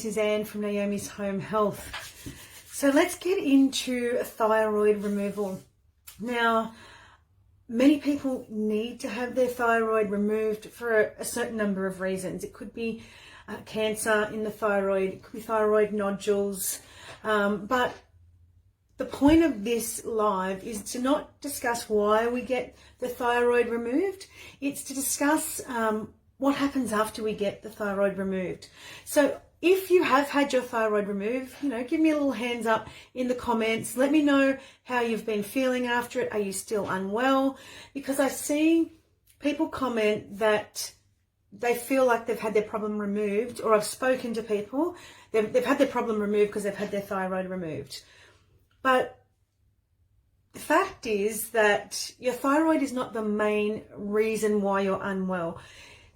this is Anne from Naomi's Home Health. So let's get into thyroid removal. Now, many people need to have their thyroid removed for a certain number of reasons. It could be cancer in the thyroid, it could be thyroid nodules, but the point of this live is to not discuss why we get the thyroid removed. It's to discuss what happens after we get the thyroid removed. So if you have had your thyroid removed, give me a little hands up in the comments. Let me know how you've been feeling after it. Are you still unwell? Because I see people comment that they feel like they've had their problem removed, or I've spoken to people, they've had their problem removed because they've had their thyroid removed. But the fact is that your thyroid is not the main reason why you're unwell.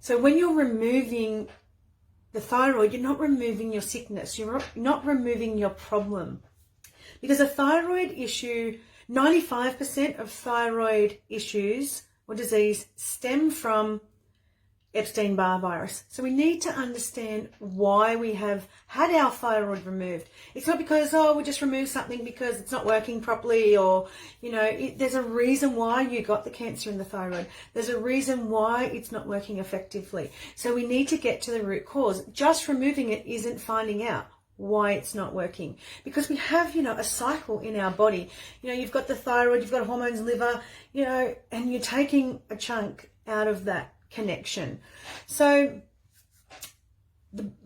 So when you're removing the thyroid, you're not removing your sickness. You're not removing your problem. Because a thyroid issue, 95% of thyroid issues or disease stem from Epstein Barr virus. So we need to understand why we have had our thyroid removed. It's not because, we just removed something because it's not working properly, or, there's a reason why you got the cancer in the thyroid. There's a reason why it's not working effectively. So we need to get to the root cause. Just removing it isn't finding out why it's not working, because we have, a cycle in our body. You've got the thyroid, you've got hormones, liver, and you're taking a chunk out of that connection. So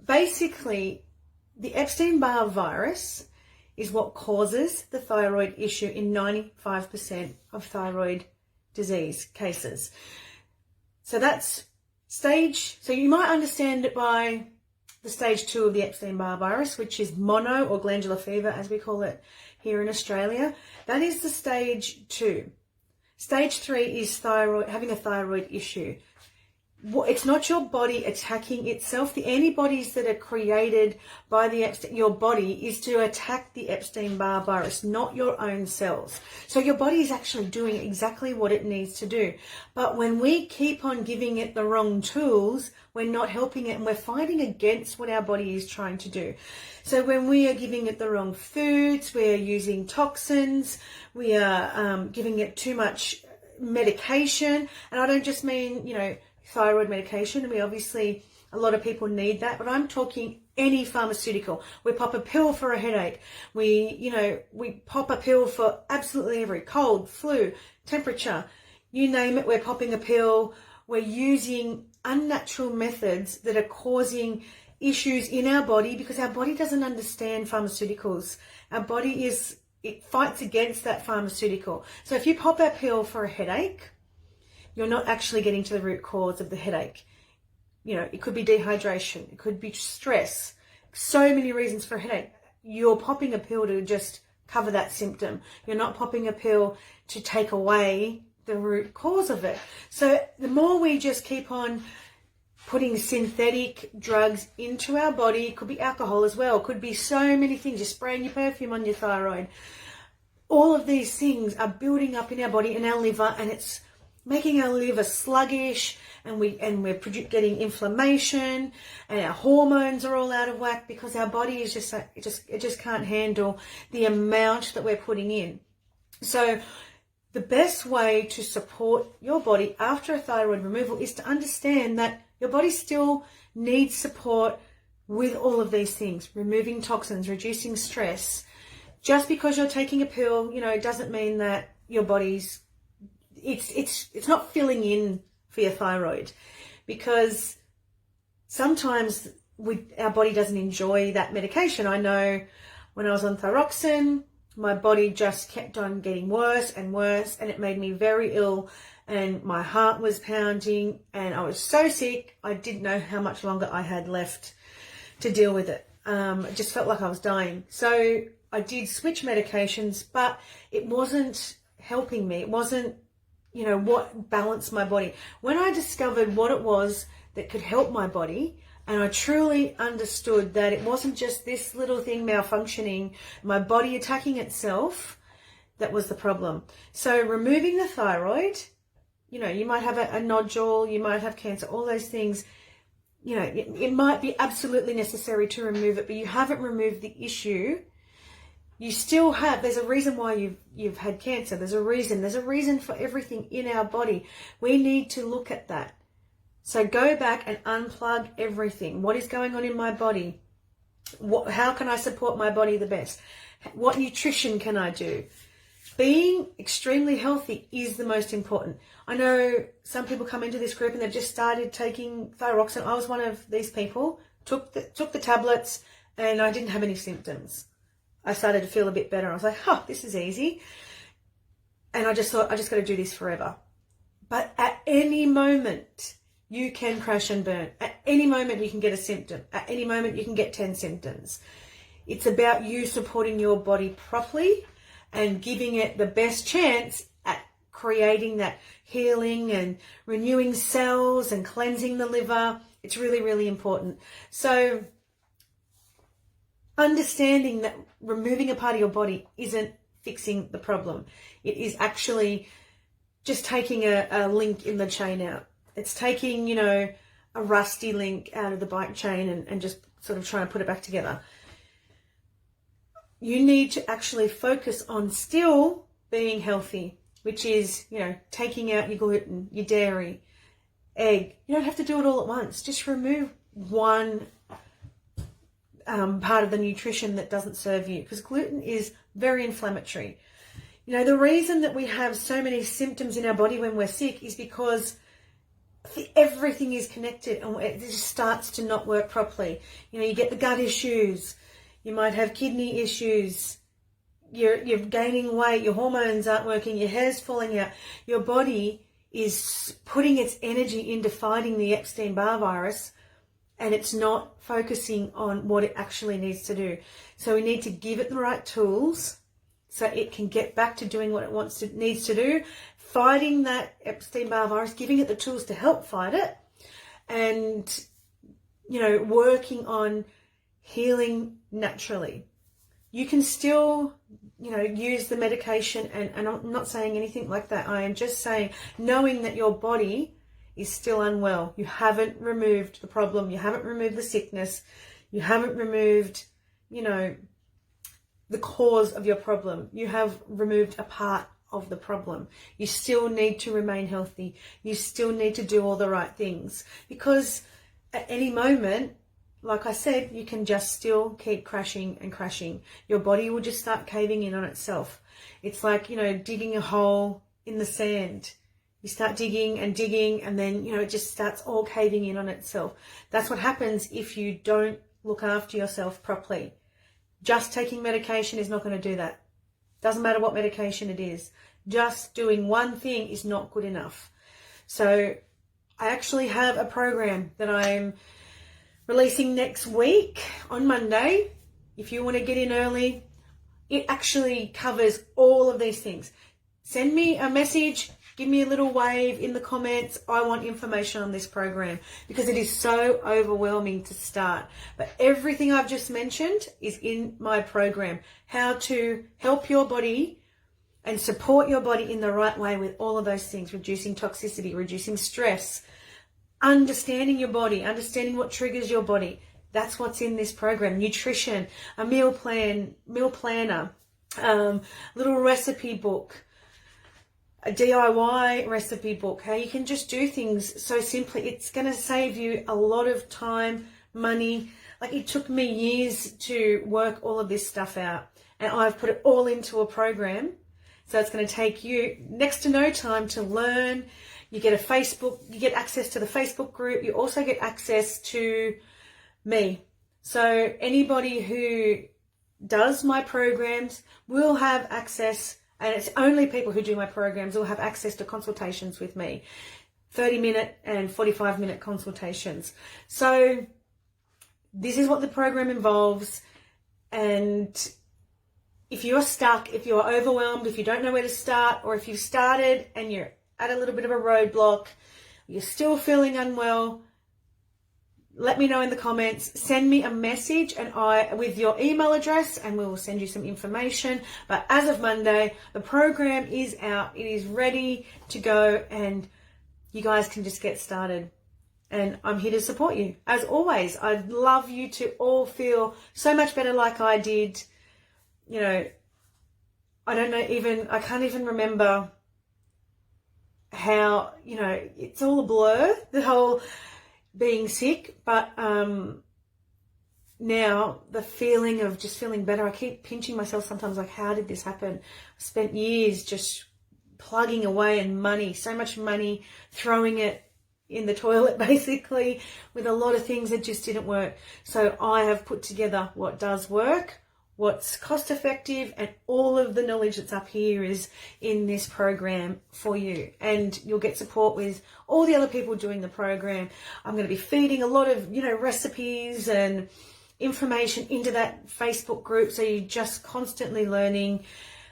basically the Epstein-Barr virus is what causes the thyroid issue in 95% of thyroid disease cases. So that's stage, so you might understand it by the stage 2 of the Epstein-Barr virus, which is mono or glandular fever, as we call it here in Australia. That is the stage 2. Stage 3 is having a thyroid issue. It's not your body attacking itself. The antibodies that are created by your body is to attack the Epstein-Barr virus, not your own cells. So your body is actually doing exactly what it needs to do. But when we keep on giving it the wrong tools, we're not helping it, and we're fighting against what our body is trying to do. So when we are giving it the wrong foods, we are using toxins, we are giving it too much medication. And I don't just mean, thyroid medication. A lot of people need that, but I'm talking any pharmaceutical. We pop a pill for a headache. We pop a pill for absolutely every cold, flu, temperature, you name it, we're popping a pill. We're using unnatural methods that are causing issues in our body because our body doesn't understand pharmaceuticals. Our body it fights against that pharmaceutical. So if you pop a pill for a headache, you're not actually getting to the root cause of the headache. It could be dehydration. It could be stress. So many reasons for a headache. You're popping a pill to just cover that symptom. You're not popping a pill to take away the root cause of it. So the more we just keep on putting synthetic drugs into our body, it could be alcohol as well. It could be so many things. You're spraying your perfume on your thyroid. All of these things are building up in our body and our liver, and it's making our liver sluggish, and we're getting inflammation, and our hormones are all out of whack because our body is it just can't handle the amount that we're putting in. So the best way to support your body after a thyroid removal is to understand that your body still needs support with all of these things, removing toxins, reducing stress. Just because you're taking a pill, doesn't mean that your body's it's not filling in for your thyroid, because sometimes our body doesn't enjoy that medication. I know when I was on thyroxine, my body just kept on getting worse and worse, and it made me very ill, and my heart was pounding, and I was so sick, I didn't know how much longer I had left to deal with it. It just felt like I was dying. So I did switch medications, but it wasn't helping me. It wasn't what balanced my body. When I discovered what it was that could help my body, and I truly understood that it wasn't just this little thing malfunctioning, my body attacking itself, that was the problem. So removing the thyroid, you might have a nodule, you might have cancer, all those things. you know, it might be absolutely necessary to remove it, but you haven't removed the issue. You still have, there's a reason why you've had cancer. There's a reason for everything in our body. We need to look at that. So go back and unplug everything. What is going on in my body? How can I support my body the best? What nutrition can I do? Being extremely healthy is the most important. I know some people come into this group and they've just started taking thyroxine. I was one of these people, took the tablets, and I didn't have any symptoms. I started to feel a bit better. I was like, this is easy. And I just thought, I just got to do this forever. But at any moment, you can crash and burn. At any moment, you can get a symptom. At any moment, you can get 10 symptoms. It's about you supporting your body properly and giving it the best chance at creating that healing and renewing cells and cleansing the liver. It's really, really important. So understanding that removing a part of your body isn't fixing the problem. It is actually just taking a link in the chain out. It's taking, you know, a rusty link out of the bike chain and just sort of trying to put it back together. You need to actually focus on still being healthy, which is, you know, taking out your gluten, your dairy, egg. You don't have to do it all at once. Just remove one part of the nutrition that doesn't serve you, because gluten is very inflammatory. You know, the reason that we have so many symptoms in our body when we're sick is because everything is connected and it just starts to not work properly. You know, you get the gut issues, you might have kidney issues, you're gaining weight, your hormones aren't working, your hair's falling out. Your body is putting its energy into fighting the Epstein-Barr virus, and it's not focusing on what it actually needs to do. So we need to give it the right tools so it can get back to doing what it needs to do, fighting that Epstein-Barr virus, giving it the tools to help fight it, and, you know, working on healing naturally. You can still, you know, use the medication, and I'm not saying anything like that. I am just saying, knowing that your body is still unwell. You haven't removed the problem. You haven't removed the sickness. You haven't removed, you know, the cause of your problem. You have removed a part of the problem. You still need to remain healthy. You still need to do all the right things, because at any moment, like I said, you can just still keep crashing and crashing. Your body will just start caving in on itself. It's like, you know, digging a hole in the sand. You start digging and digging, and then, you know, it just starts all caving in on itself. That's what happens if you don't look after yourself properly. Just taking medication is not going to do that. Doesn't matter what medication it is. Just doing one thing is not good enough. So I actually have a program that I'm releasing next week on Monday. If you want to get in early, it actually covers all of these things. Send me a message, give me a little wave in the comments. I want information on this program, because it is so overwhelming to start. But everything I've just mentioned is in my program. How to help your body and support your body in the right way with all of those things. Reducing toxicity, reducing stress, understanding your body, understanding what triggers your body. That's what's in this program. Nutrition, a meal planner, little recipe book, a DIY recipe book, how you can just do things so simply. It's going to save you a lot of time, money. Like, it took me years to work all of this stuff out, and I've put it all into a program. So it's going to take you next to no time to learn. You get you get access to the Facebook group. You also get access to me. So anybody who does my programs will have access, and it's only people who do my programs will have access to consultations with me, 30-minute and 45-minute consultations. So this is what the program involves. And if you're stuck, if you're overwhelmed, if you don't know where to start, or if you've started and you're at a little bit of a roadblock, you're still feeling unwell, let me know in the comments. Send me a message with your email address, and we will send you some information. But as of Monday, the program is out. It is ready to go, and you guys can just get started. And I'm here to support you. As always, I'd love you to all feel so much better like I did. You know, I can't even remember how, you know, it's all a blur, the whole being sick, but now the feeling of just feeling better, I keep pinching myself sometimes, like, how did this happen? I spent years just plugging away and so much money, throwing it in the toilet basically, with a lot of things that just didn't work. So I have put together what does work, what's cost effective, and all of the knowledge that's up here is in this program for you. And you'll get support with all the other people doing the program. I'm going to be feeding a lot of, you know, recipes and information into that Facebook group, so you're just constantly learning,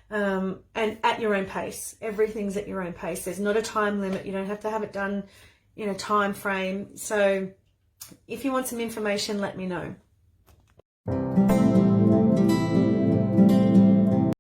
and at your own pace. Everything's at your own pace. There's not a time limit. You don't have to have it done in a time frame. So if you want some information, let me know.